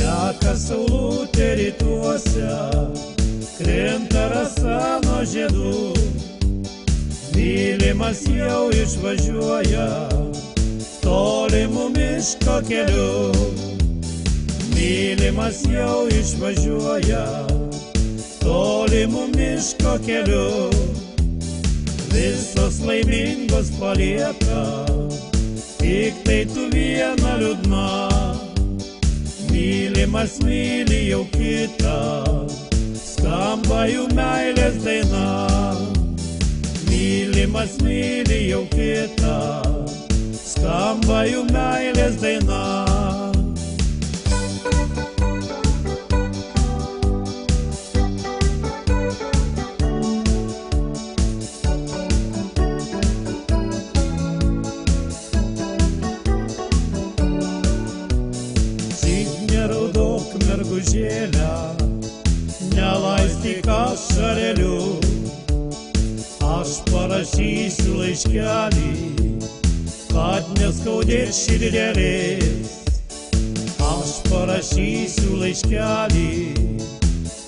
Teka saulutė rytuose, krinta rasa nuo žiedų, mylimas jau išvažiuoja tolimų miško keliu. Mylimas jau išvažiuoja tolimų miško keliu. Visos laimingos palieka, tik tai tu viena liūdna. Mylimas myli jau kitą, skamba jų meilės daina. Mylimas myli jau kitą, skamba jų meilės daina. Neraudok mergužėlę, nelaistyk ašarelių. Aš parašysiu laiškelį, kad neskaudėt širdelės. Aš parašysiu laiškelį,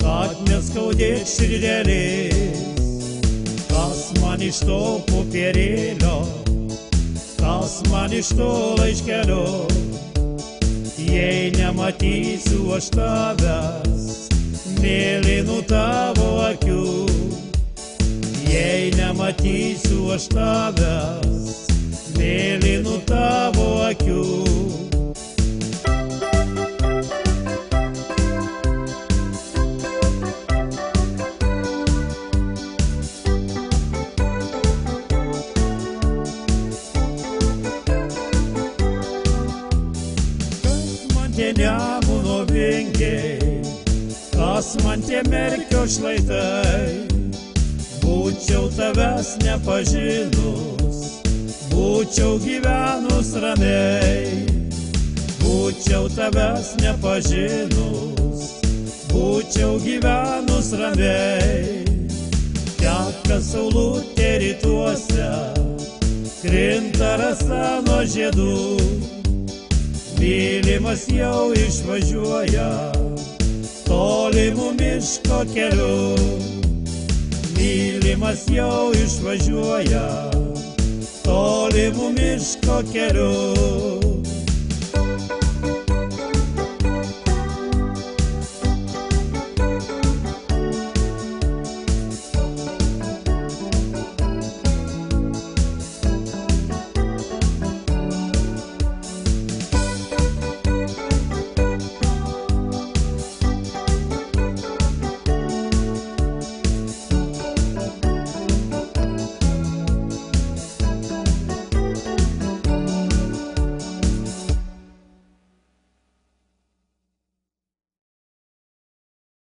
kad neskaudėt širdelės. Kas man iš to popierėlio, kas man iš to laiškelio, jei nematysiu aš tavęs, mėlynų tavo akių. Jei nematysiu aš tavęs, mėlynų tavo akių. Tie Nemuno vingiai, kas man tie Merkio šlaitai. Būčiau tavęs nepažinus, būčiau gyvenus ramiai. Būčiau tavęs nepažinus, būčiau gyvenus ramiai. Teka saulutė rytuose, krinta rasa nuo žiedų. Mylimas jau išvažiuoja tolimų miško keliu. Mylimas jau išvažiuoja tolimų miško keliu.